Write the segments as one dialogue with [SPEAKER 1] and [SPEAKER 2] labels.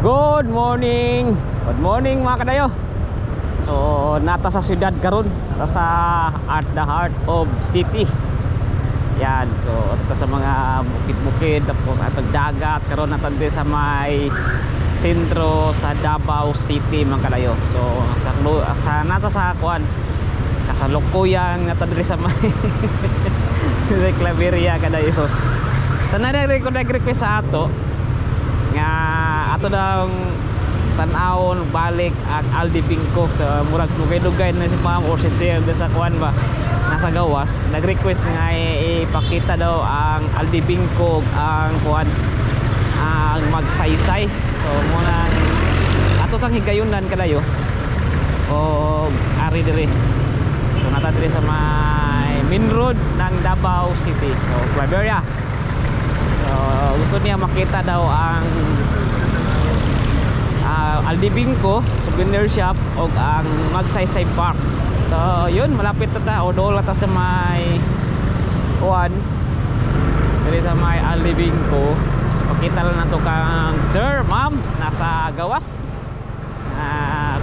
[SPEAKER 1] Good morning! Good morning mga kadayo. So nata sa syudad karon, nata sa at the heart of city. Yan, so ito sa mga bukid-bukid, tapos atong dagat karon natad sa may sentro sa Davao City mga kadayo. So sa nata sa kuan kasalukuyan natad sa may sa Claveria kadayo. Tanan request sa ato nga ato daw tan-awon balik ang Aldi Bingko sa murag dugay-dugay na si ma'am or si sir sa kuan ba nasa gawas, nag-request nga ipakita daw ang Aldi Bingko ang kuan ang magsaysay. So muna ato sang higayunan kadayo o ari diri, so nata diri sa may main road ng Davao City, so Claveria. So gusto niya makita daw ang Aldi Bingko souvenir shop o ang Magsaysay Park. So yun, malapit na ta o doon ta sa may kuan diri sa may Aldi Bingko. So pakita lang nato kang sir, ma'am nasa gawas.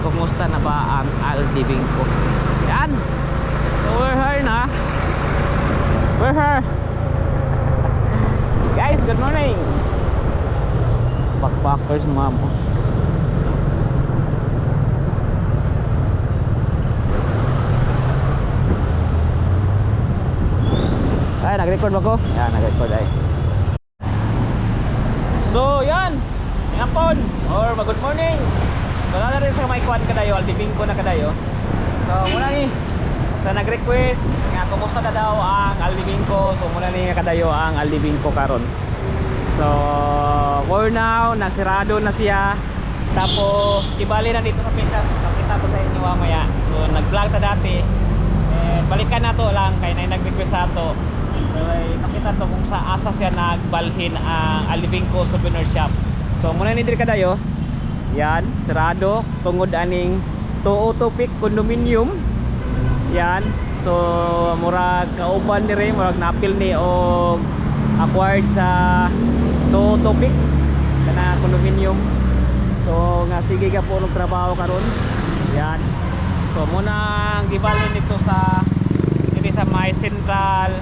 [SPEAKER 1] Kumusta na ba ang Aldi Bingko? Yan. So we're here na. We're here. Guys, good morning. Backpackers ma'am. Ay, nag-record ba ko? Yan, nag-record ay. So, yan. Ngapon or good morning. Wala na rin sa may kuan kadayo, Aldi Bingko na kadayo. So, muna ni sa nag-request nga kumusta na daw ang Aldi Bingko. So, muna ni kadayo ang Aldi Bingko karon. So, for now, nagsirado na siya. Tapos, ibali na dito sa pintas. Nakita ko sa inyo mamaya. So, nag-vlog ta dati. Balikan na to lang kay na nag-request sa to. Nakita to kung sa asa siya nagbalhin ang Aldi Bingko souvenir shop. So muna ni diri kadayo. Yan, sarado tungod aning Tuo-Tupik condominium. Yan. So murag kauban diri, murag napil ni og acquired sa Tuo-Tupik kana condominium. So nga sige ka po og trabaho karon. Yan. So muna ang gibalhin dito sa diri sa may central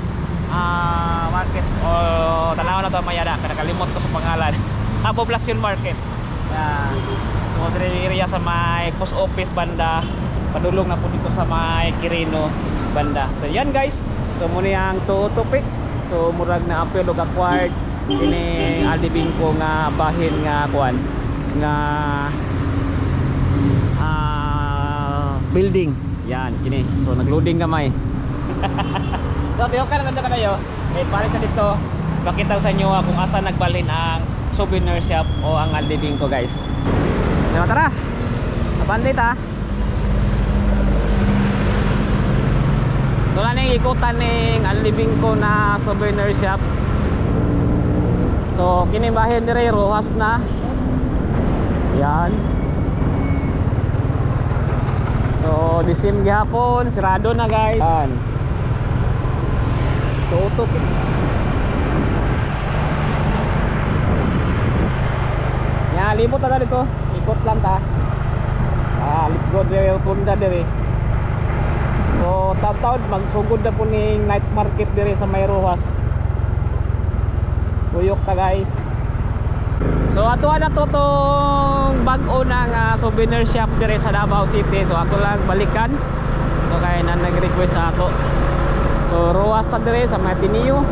[SPEAKER 1] market o tanaw na to mayada, kanakalimot ko sa pangalan. Poblacion Market. So diri area sa may post office banda, padulong na po dito sa may Quirino banda. So yan guys, so muna ang Tuo-Tupik. So murag na apel og acquired ini Aldi Bingko nga bahin nga kuan nga building. Yan kini. So nagloading kamay. So tiyo ka naganda kayo. Eh palit na dito. Pakita ko sa inyo kung asa nagbalhin ang souvenir shop o ang Aldi Bingko guys. So tara. Abandit ha. Wala nang ikutan ng Aldi Bingko na souvenir shop. So kini bahin dire rohas na. Yan. So disim gihapon, sirado na guys. Yan. Tuo-Tupik. Ya, libot na dito. Ikot lang ta. Let's go dire punda dire. So taw-taw magsugod na po ning night market dire sa may Rojas. Tuyok ta guys. So ato na to tong bag-o ng souvenir shop dire sa Davao City. So ako lang balikan. So kaya na nag-request sa ato. So Rojas ta dire sa Matinio.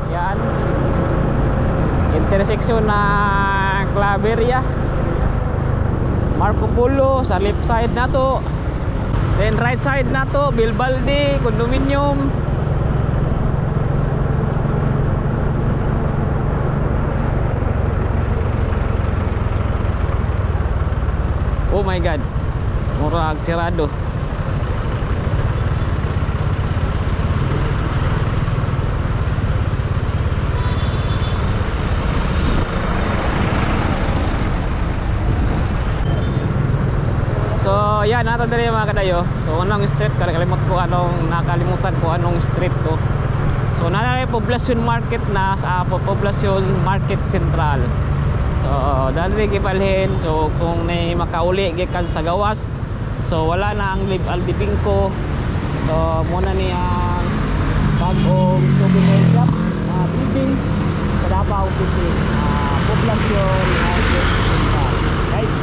[SPEAKER 1] Yan. Intersection na Claveria. Marco Polo sa left side na to. Then right side na to Bilbaldi condominium. Oh my god. Murag sirado. So yan, nata diri mga kadayo. So anong street nakalimutan ko anong street to. So nalay Poblacion Market na sa Poblacion Market Central. So So dali gibalhin. So kung may makauli gikan sa gawas, so wala na ang albibing ko. So muna ni ang bagong souvenir shop, building sa Davao City, poblasyon guys.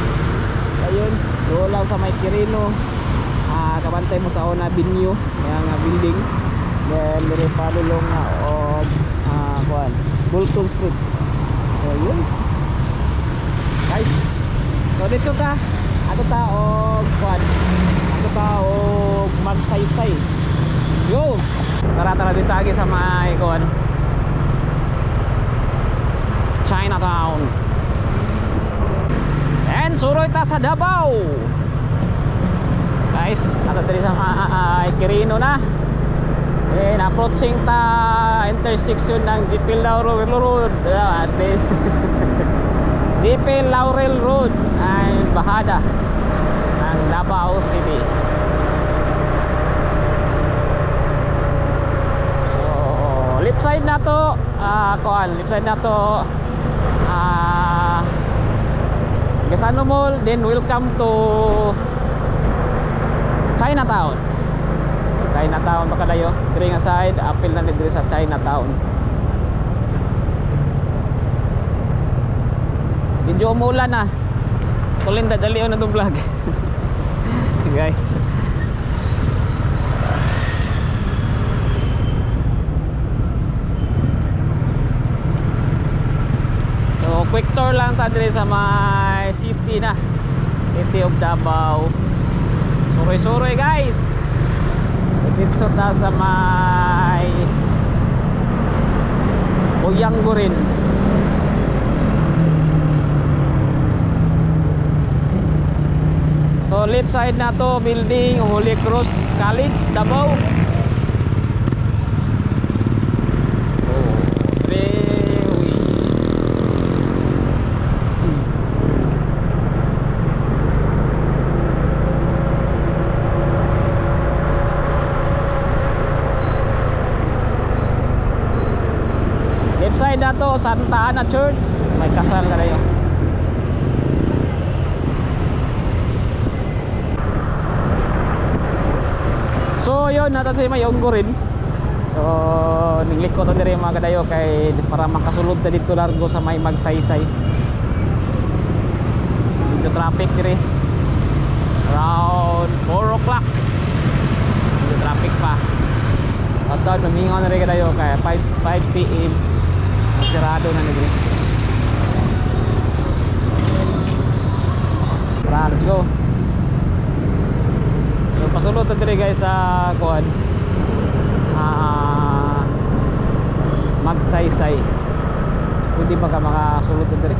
[SPEAKER 1] Ayun, doon lang sa may Quirino, kabantay mo sa una binyo yang building. Then dire palulong na og kuan Bulton Street. So yun guys, so dito ta ato ta og kuan, ato ta og magsaysay. Yo, tara dito agi sa may kuan Chinatown. And suroy ta sa Davao guys, ato diri sa may Quirino na. And approaching ta intersection ng GP Laurel Road, GP Laurel Road ay bahada ng Davao City. So left side na to, left side na to Gasano Mall, then welcome to Chinatown. Chinatown pa kadayo. Diri nga side, apil na diri sa Chinatown. Medyo umulan na. Kulin dadalion na itong vlog. Guys. So quick tour lang ta diri sa my city na. City of Davao. Suroy-suroy guys. Dito ta sa may Buyanggo rin. So left side na to building Holy Cross College Davao. Na to Santa Ana Church, may kasal ka kayo. So yun, natin si Mayonggo rin. So ninglik ko to diri mga kadayo kay para makasulod na dito largo sa may magsaysay. Dito traffic diri around 4 o'clock. Dito traffic pa. At doon mamingon na rin kadayo kay 5 PM masirado na nito. Tara, let's go. So pasulod na diri guys sa kuan magsaysay. Pwede ba ka makasulod na diri?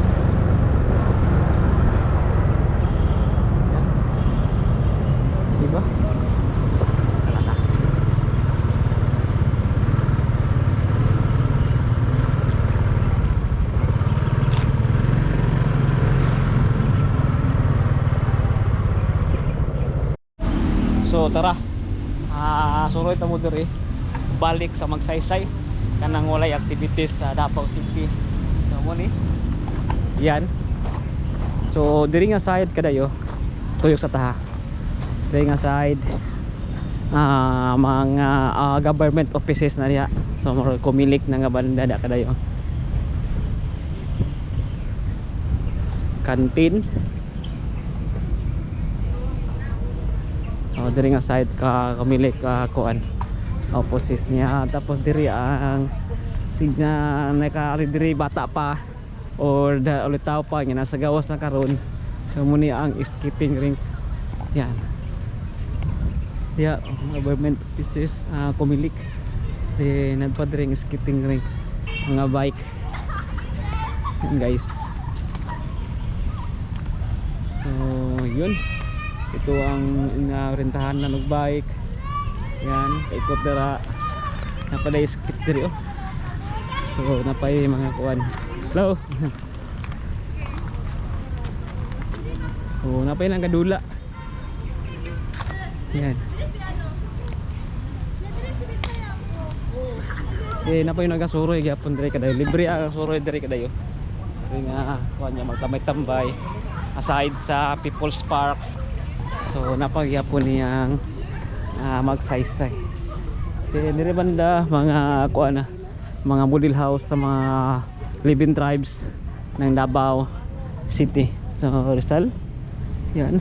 [SPEAKER 1] Diba? So tara, suroy ta mo diri balik sa magsaysay kanang walay activities sa Davao City. So mo ni yan. So diri nga side kadayo tuyok sa taha. Diri nga side mga government offices na diha. So moro kumilik na nga banda kadayo. Kantin. So diri nga side ka kamilik kuan opposite niya. Tapos diri ang signa naka diri bata pa or ulitaw pa nga nasa gawas na karon. So muni ang skating rink. Yan. Yeah, government offices kumilik. Then nagpadring skating rink mga bike. Yan guys. So yun. Ito ang rentahan na ng bike. Yan, kaikot dara. Napaday skits diri oh. So napay mga kuan. Hello. So napay lang kadula. Yan. Napay nagasuroy gyapon diri kadayo. Libre ang suroy diri kadayo. Kaya nga kuan niya magtambay-tambay aside sa People's Park. So napagyapo niyang magsaysay. Kaya nire banda mga kuan na mga model house sa mga living tribes ng Davao City. So Rizal. Yan.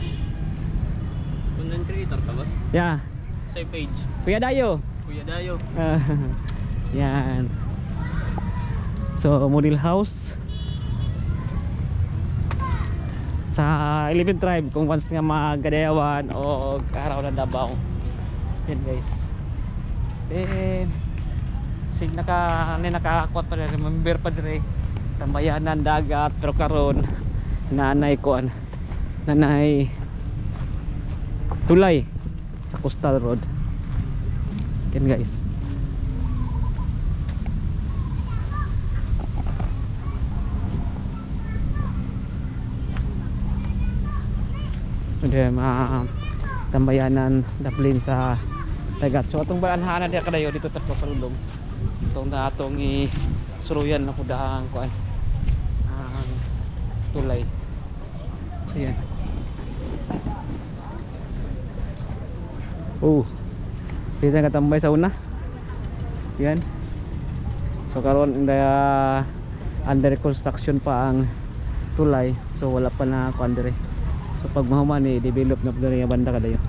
[SPEAKER 2] Content creator ka, boss?
[SPEAKER 1] Yeah.
[SPEAKER 2] Sa page.
[SPEAKER 1] Kuya Dayo.
[SPEAKER 2] Kuya Dayo.
[SPEAKER 1] Yan. So model house sa 11 tribe kung once nga magadayawan o araw ng Davao. Yan guys. Then sig nakakuat pa rin, remember pa dire tambayanan dagat pero karon nanay kuan nanay tulay sa coastal road. Yan guys. Then tambayanan daplin sa dagat. So atong balanhanan dia kadayo dito ta sa Lulong. Itong na atong suruyan na pudahang kuan ang tulay. So yan. Kita nga tambay sa una. Yan. So karon under construction pa ang tulay. So wala pa na kuan dire. So pag mahuman develop na pud yung banda kadayo.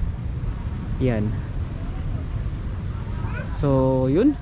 [SPEAKER 1] Yan. So yun.